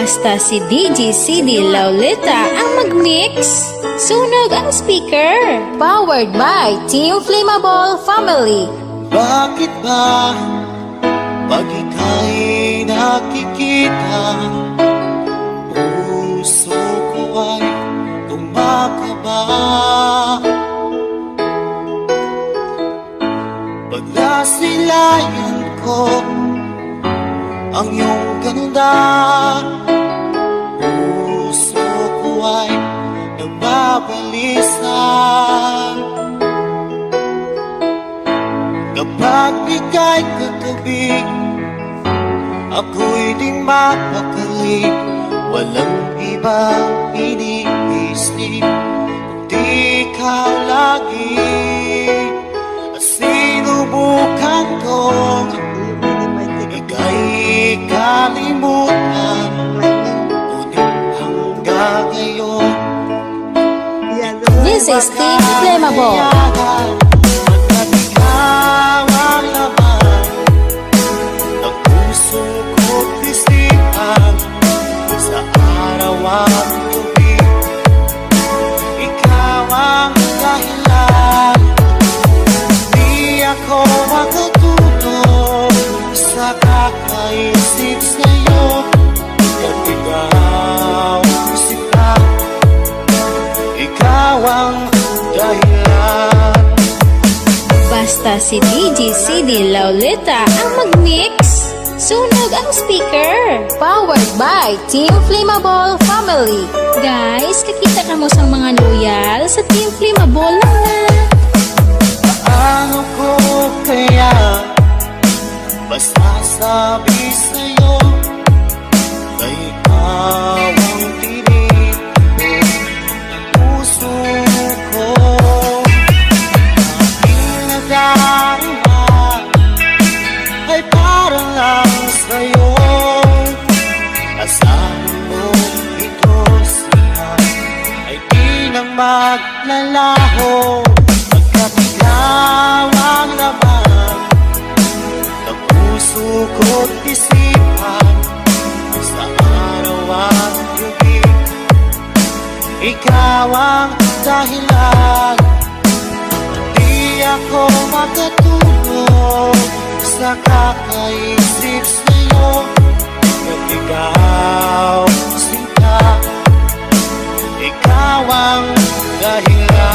Basta si DJ CD Lauleta ang mag-mix. Sunog ang speaker. Powered by Team Flammable Family. Bakit ba pag ika'y nakikita, puso ko ay kumakaba? Pag nasilayan ko ang iyong ganda, puso ko ay nagbabalisa. Kapag ika'y katabi, ako'y di mapakali. Walang ibang iniisip, kundi ikaw lagi. At sinubukan kong ika'y kalimutan, ngunit hanggang ngayon This is Team Flammable. Kakaisip sa'yo, ikaw sila, ikaw ang dahilan. Basta si DJ CD Lauleta ang mag-mix. Sunog ang speaker. Powered by Team Flammable Family. Guys, kakita ka mo sa mga loyal sa Team Flammable lang na. Paano ko kaya basta sabi sa'yo na ikaw ang tinig ng puso ko? Aking nadarama ay parang lang sa'yo. Asahan mo ito siya ay di nang maglalaho, pagkat ikaw ang laman ng puso ko't isipan. Sa araw at gabi, ikaw ang dahilan. Di ako makatulog sa kakaisip sa'yo, at ikaw sinta, ikaw ang dahilan.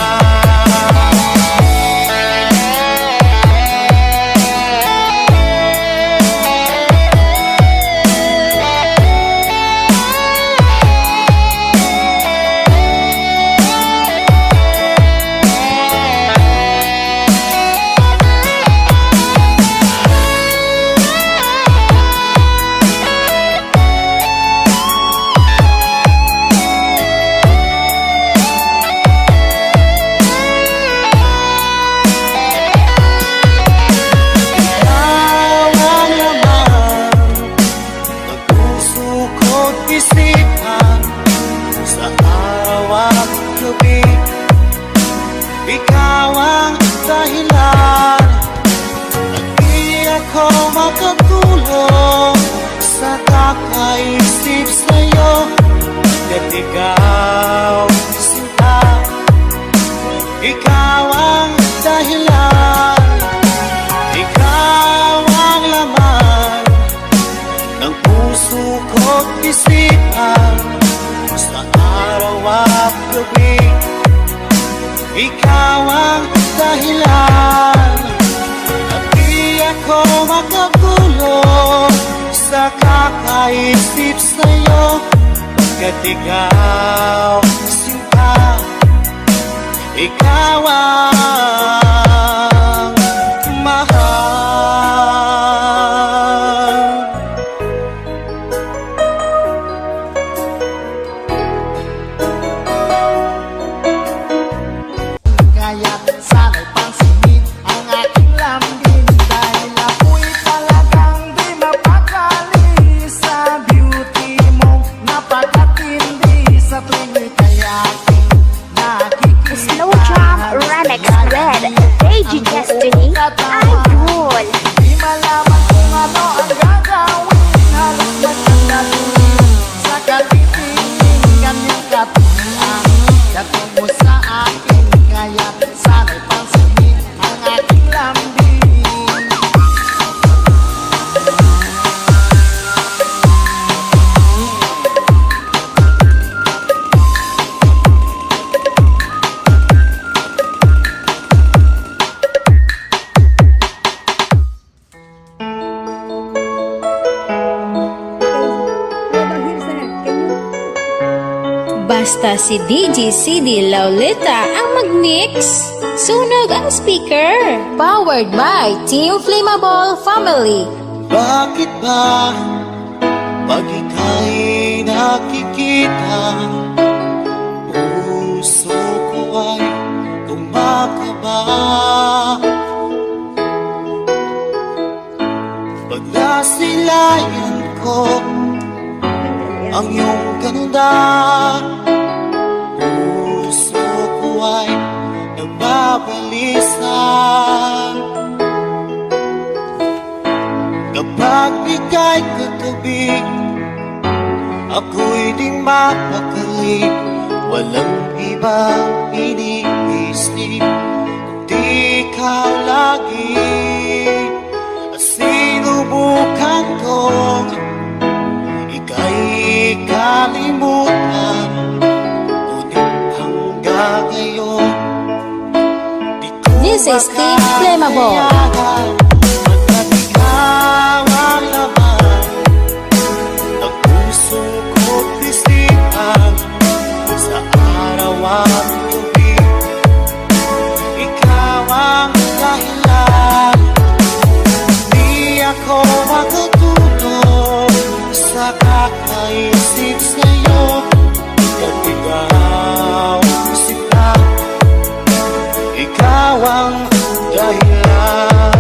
Ikaw ang dahilan, at di ako makatulog sa kakaisip sa'yo, at ikaw sinta, ikaw ang dahilan. Ikaw ang laman ng puso ko't isipan. Sa araw at gabi, ikaw ang dahilan, at di ako makatulog sa kakaisip sa'yo, pagkat ikaw sinta, ikaw ang mahal. Sana'y pansinin ang aking lambing, dahil ako'y talagang di mapakali sa beauty mo, napakatindi sa tuwing ika'y aking nakikita. Slow Drum Remix Red. Basta si DJ CD Lauleta ang mag-mix. Sunog ang speaker. Powered by Team Flammable Family. Bakit ba pag ika'y nakikita, puso ko ay kumakaba? Pag nasilayan ko ang iyong ganda, puso ko ay nagbabalisa. Kapag ika'y katabi, ako'y di mapakali. Walang ibang iniisip, kundi ikaw lagi. At sinubukan kong ika'y kalimutan, ngunit hanggang ngayon di ko This is Team Flammable. makayanan. Pagkat ikaw ang laman ng puso ko't isipan, sa araw at gabi, ikaw ang dahilan. Di ako makatulog sa kakaisip sa'yo, at ikaw sila, ikaw ang dahilan.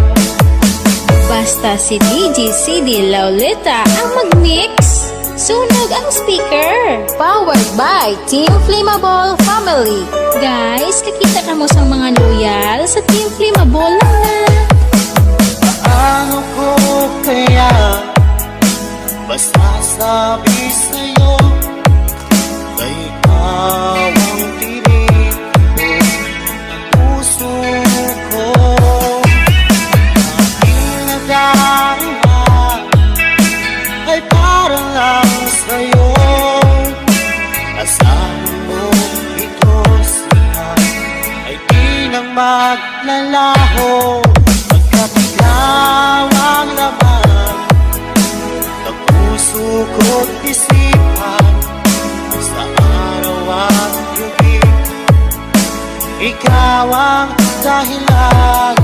Basta si DJ CD Lauleta ang mag-mix. Sunog ang speaker. Powered by Team Flammable Family. Guys, kakita ka mo sa mga loyal sa Team Flammable lang na. Paano ko kaya masasabi sa'yo na ikaw ang tinig ng puso ko? Aking nadarama ay parang lang sa'yo. Asahan mo ito sila ay di nang maglalaho. Pagkat ikaw ang laman ng puso ko't isipan, sa araw at gabi, ikaw ang dahilan.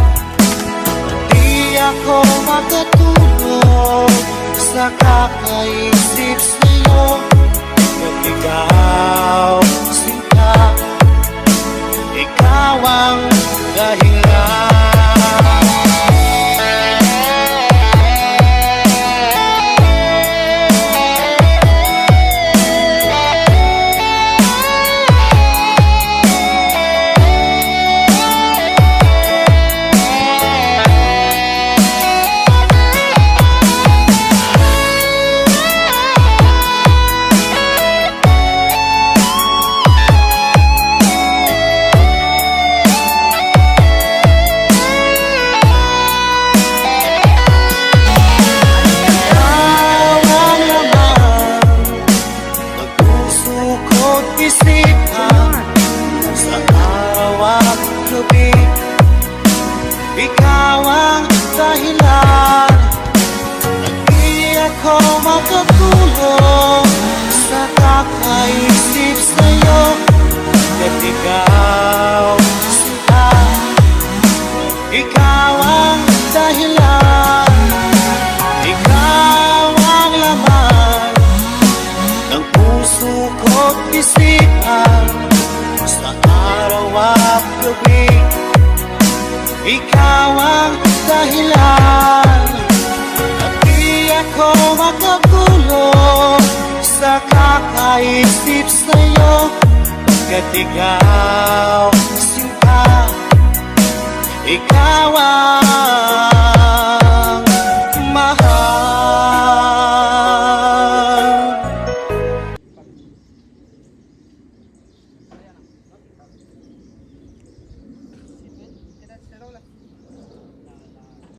Di ako makatulog sa kakaisip sa'yo, at ikaw sinta, ikaw ang dahilan. Ikaw ang dahilan. Hindi ako makatulog sa kakaisip sa'yo, at ikaw sila, ikaw ang dahilan. Ikaw ang laman ng puso ko't isipan, sa araw at gabi, ikaw ang dahilan. At di ako makatulog sa kakaisip sa'yo, pagkat ikaw sinta, ikaw ang